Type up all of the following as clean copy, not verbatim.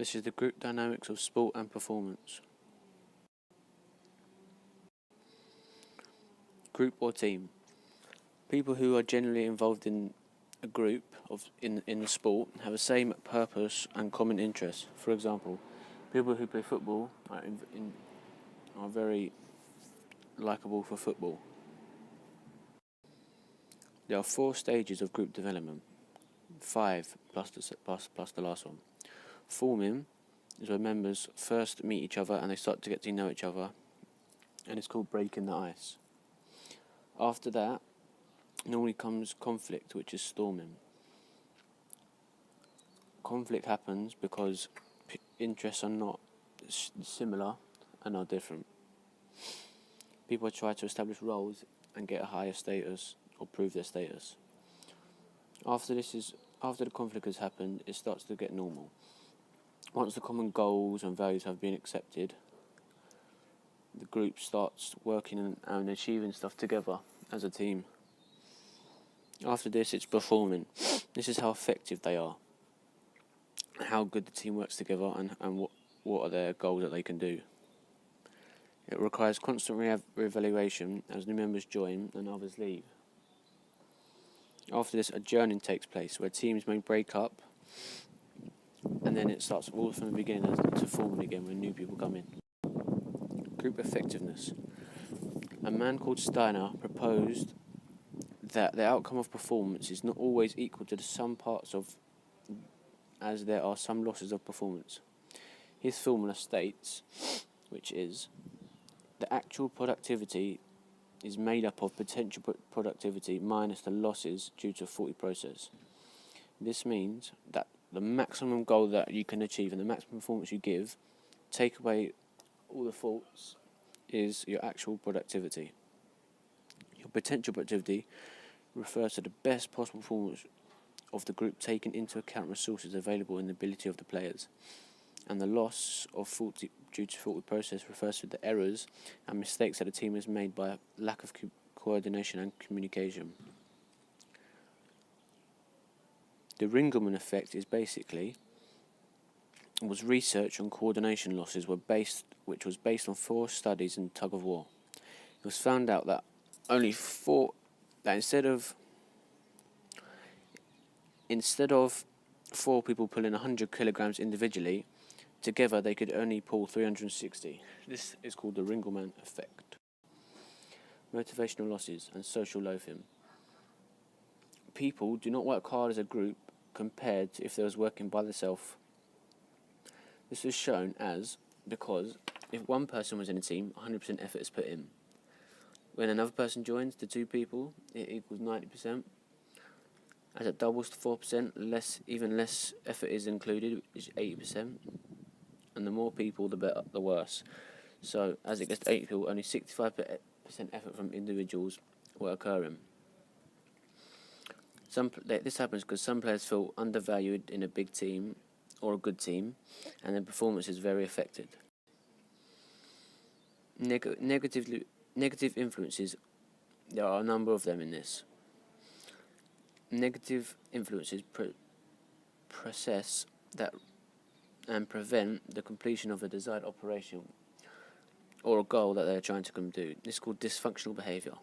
This is the group dynamics of sport and performance. Group or team. People who are generally involved in a group in the sport have the same purpose and common interests. For example, people who play football are very likeable for football. There are 4 stages of group development, 5 plus the last one. Forming is where members first meet each other and they start to get to know each other, and it's called breaking the ice. After that, normally comes conflict, which is storming. Conflict happens because interests are not similar and are different. People try to establish roles and get a higher status or prove their status. After the conflict has happened, it starts to get normal. Once the common goals and values have been accepted, the group starts working and achieving stuff together as a team. After this, it's performing. This is how effective they are, how good the team works together, and what are their goals that they can do. It requires constant re-evaluation as new members join and others leave. After this, adjourning takes place, where teams may break up, and then it starts all from the beginning to forming again when new people come in. Group effectiveness. A man called Steiner proposed that the outcome of performance is not always equal to the sum parts of, as there are some losses of performance. His formula states, which is, the actual productivity is made up of potential productivity minus the losses due to a faulty process. This means that the maximum goal that you can achieve and the maximum performance you give, take away all the faults, is your actual productivity. Your potential productivity refers to the best possible performance of the group, taking into account resources available and the ability of the players. And the loss of due to faulty process refers to the errors and mistakes that the team has made by lack of coordination and communication. The Ringelmann effect was research on coordination losses which was based on 4 studies in tug of war. It was found out that instead of 4 people pulling 100 kilograms individually, together they could only pull 360. This is called the Ringelmann effect. Motivational losses and social loafing. People do not work hard as a group compared to if they was working by themselves. This was shown because if one person was in a team, 100% effort is put in. When another person joins, the 2 people, it equals 90%. As it doubles to 4%, even less effort is included, which is 80%. And the more people, the better, the worse. So, as it gets to 8 people, only 65% effort from individuals were occurring. This happens because some players feel undervalued in a big team or a good team, and their performance is very affected. Negative influences, there are a number of them in this. Negative influences process that and prevent the completion of a desired operation or a goal that they're trying to do. This is called dysfunctional behaviour.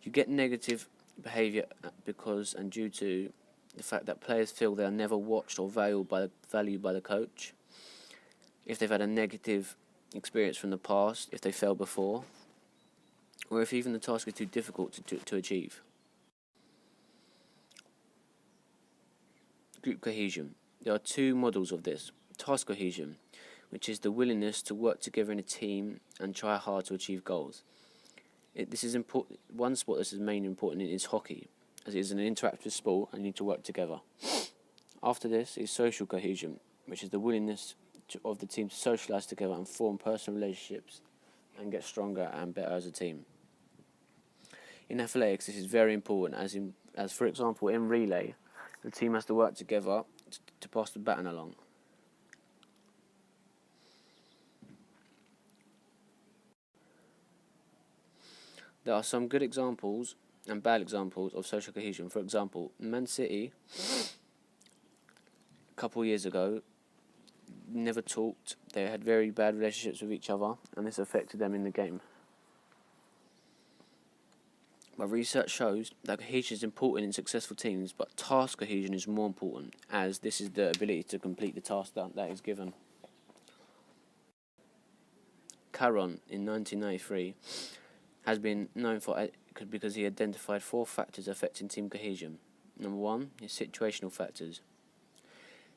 You get negative behaviour because and due to the fact that players feel they are never watched or valued by the coach, if they've had a negative experience from the past, if they failed before, or if even the task is too difficult to achieve. Group cohesion. There are 2 models of this. Task cohesion, which is the willingness to work together in a team and try hard to achieve goals. This is important. One sport that is mainly important is hockey, as it is an interactive sport and you need to work together. After this is social cohesion, which is the willingness of the team to socialise together and form personal relationships and get stronger and better as a team. In athletics, this is very important, as for example in relay, the team has to work together to pass the baton along. There are some good examples and bad examples of social cohesion. For example, Man City, a couple of years ago, never talked, they had very bad relationships with each other, and this affected them in the game. But research shows that cohesion is important in successful teams, but task cohesion is more important, as this is the ability to complete the task that is given. Caron, in 1993, has been known because he identified 4 factors affecting team cohesion. Number 1 is situational factors.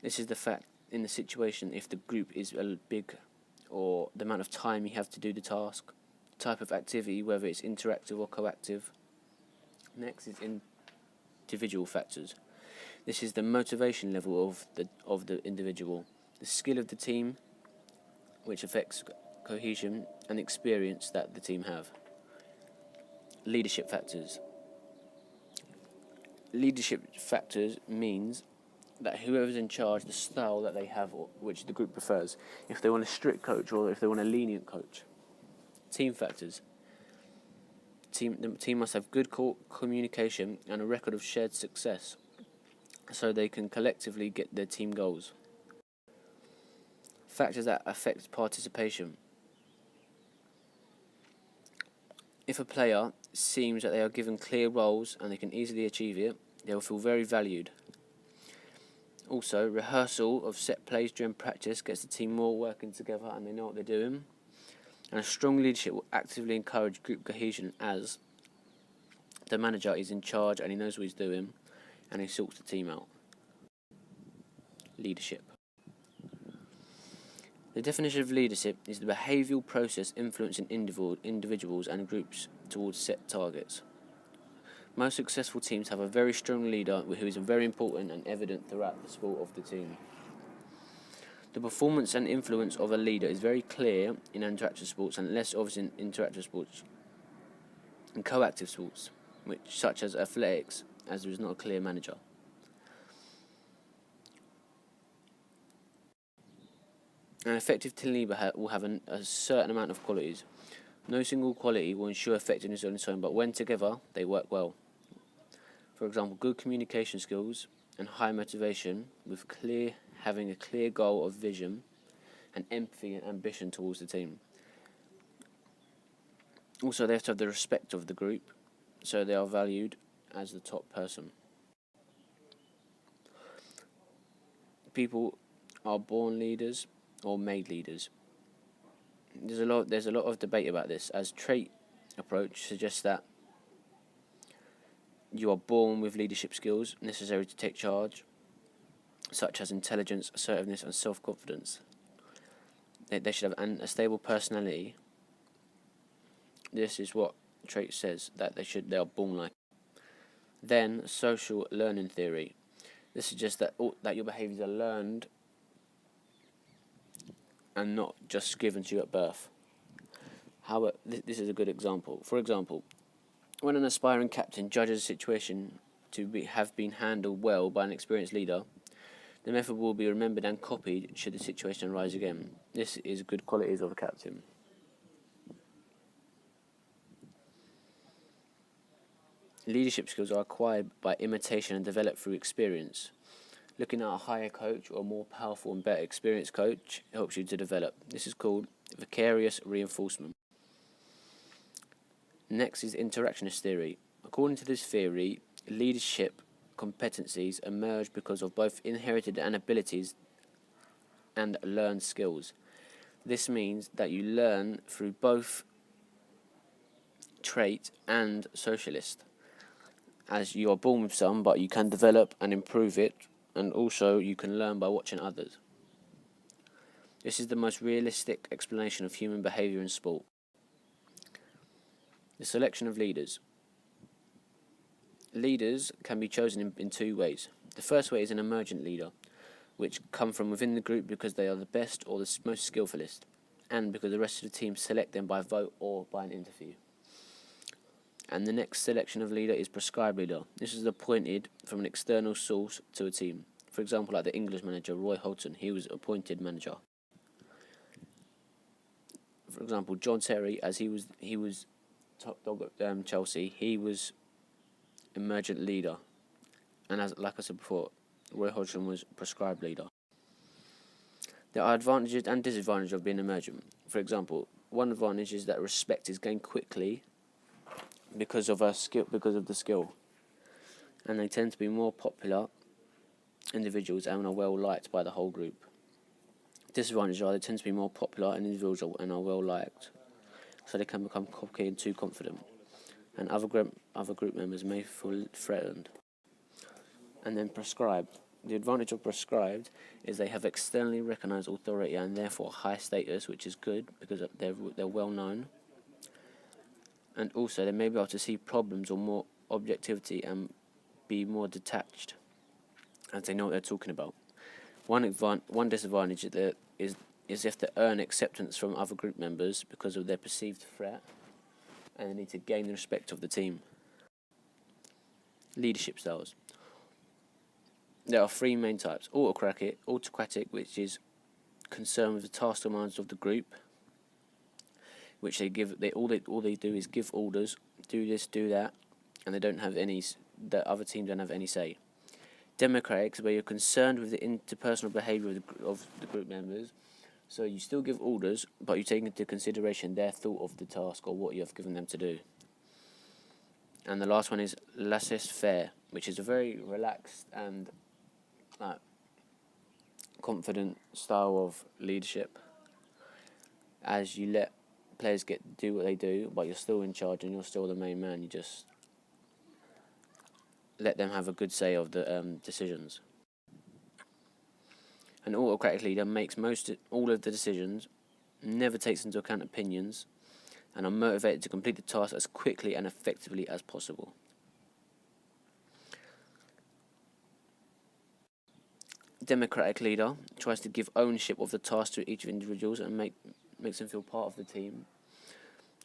This is the fact in the situation if the group is big, or the amount of time you have to do the task, type of activity, whether it's interactive or coactive. Next is individual factors. This is the motivation level of the individual, the skill of the team, which affects cohesion, and experience that the team have. Leadership factors. Leadership factors means that whoever's in charge, the style that they have, or which the group prefers, if they want a strict coach or if they want a lenient coach. Team factors. The team must have good communication and a record of shared success, so they can collectively get their team goals. Factors that affect participation. If a player seems that they are given clear roles and they can easily achieve it, they will feel very valued. Also, rehearsal of set plays during practice gets the team more working together and they know what they're doing. And a strong leadership will actively encourage group cohesion, as the manager is in charge and he knows what he's doing and he sorts the team out. Leadership. The definition of leadership is the behavioural process influencing individuals and groups towards set targets. Most successful teams have a very strong leader who is very important and evident throughout the sport of the team. The performance and influence of a leader is very clear in interactive sports and less obvious in interactive sports. In coactive sports, such as athletics, as there is not a clear manager. An effective team leader will have a certain amount of qualities. No single quality will ensure effectiveness on its own, but when together, they work well. For example, good communication skills and high motivation, with having a clear goal of vision, and empathy and ambition towards the team. Also, they have to have the respect of the group, so they are valued as the top person. People are born leaders or made leaders. There's a lot of debate about this, as trait approach suggests that you are born with leadership skills necessary to take charge, such as intelligence, assertiveness, and self-confidence. They should have a stable personality. This is what trait says, that they are born like. Then, social learning theory. This suggests that your behaviours are learned and not just given to you at birth. However, this is a good example. For example, when an aspiring captain judges a situation to have been handled well by an experienced leader, the method will be remembered and copied should the situation arise again. This is good qualities of a captain. Leadership skills are acquired by imitation and developed through experience. Looking at a higher coach or a more powerful and better experienced coach helps you to develop. This is called vicarious reinforcement. Next is interactionist theory. According to this theory, leadership competencies emerge because of both inherited abilities and learned skills. This means that you learn through both trait and socialist, as you are born with some, but you can develop and improve it, and also you can learn by watching others. This is the most realistic explanation of human behaviour in sport. The selection of leaders. Leaders can be chosen in 2 ways. The first way is an emergent leader, which come from within the group because they are the best or the most skillfulest, and because the rest of the team select them by vote or by an interview. And the next selection of leader is prescribed leader. This is appointed from an external source to a team. For example, like the English manager Roy Hodgson, he was appointed manager. For example, John Terry, as he was top dog at Chelsea, he was emergent leader, and like I said before, Roy Hodgson was prescribed leader. There are advantages and disadvantages of being emergent. For example, one advantage is that respect is gained quickly because of the skill, and they tend to be more popular individuals and are well liked by the whole group. Disadvantages are they tend to be more popular individuals and are well liked, so they can become cocky and too confident, and other group members may feel threatened. And then prescribed. The advantage of prescribed is they have externally recognised authority and therefore high status, which is good because they're well known. And also they may be able to see problems or more objectivity and be more detached, as they know what they're talking about. One disadvantage is if they earn acceptance from other group members because of their perceived threat, and they need to gain the respect of the team. Leadership styles. There are three main types: autocratic, which is concerned with the task demands of the group, which all they do is give orders, do this, do that, and the other team don't have any say. Democratic, where you're concerned with the interpersonal behaviour of the group members, so you still give orders, but you take into consideration their thought of the task or what you have given them to do. And the last one is laissez-faire, which is a very relaxed and confident style of leadership, as you let players do what they do, but you're still in charge and you're still the main man. You just let them have a good say of the decisions. An autocratic leader makes all of the decisions, never takes into account opinions, and are motivated to complete the task as quickly and effectively as possible. Democratic leader tries to give ownership of the task to each of individuals and makes them feel part of the team,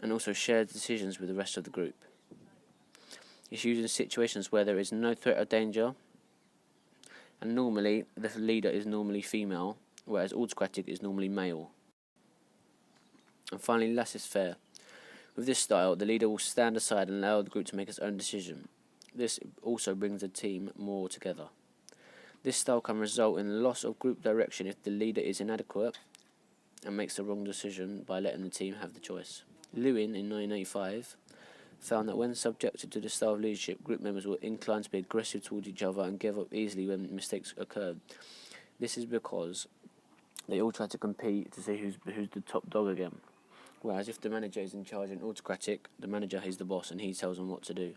and also shares decisions with the rest of the group. It's used in situations where there is no threat or danger, and normally the leader is normally female, whereas autocratic is normally male. And finally, laissez-faire. With this style, the leader will stand aside and allow the group to make its own decision. This also brings the team more together. This style can result in loss of group direction if the leader is inadequate and makes the wrong decision by letting the team have the choice. Lewin, in 1985, found that when subjected to this style of leadership, group members were inclined to be aggressive towards each other and give up easily when mistakes occurred. This is because they all try to compete to see who's the top dog again. Whereas if the manager is in charge in autocratic, the manager is the boss and he tells them what to do.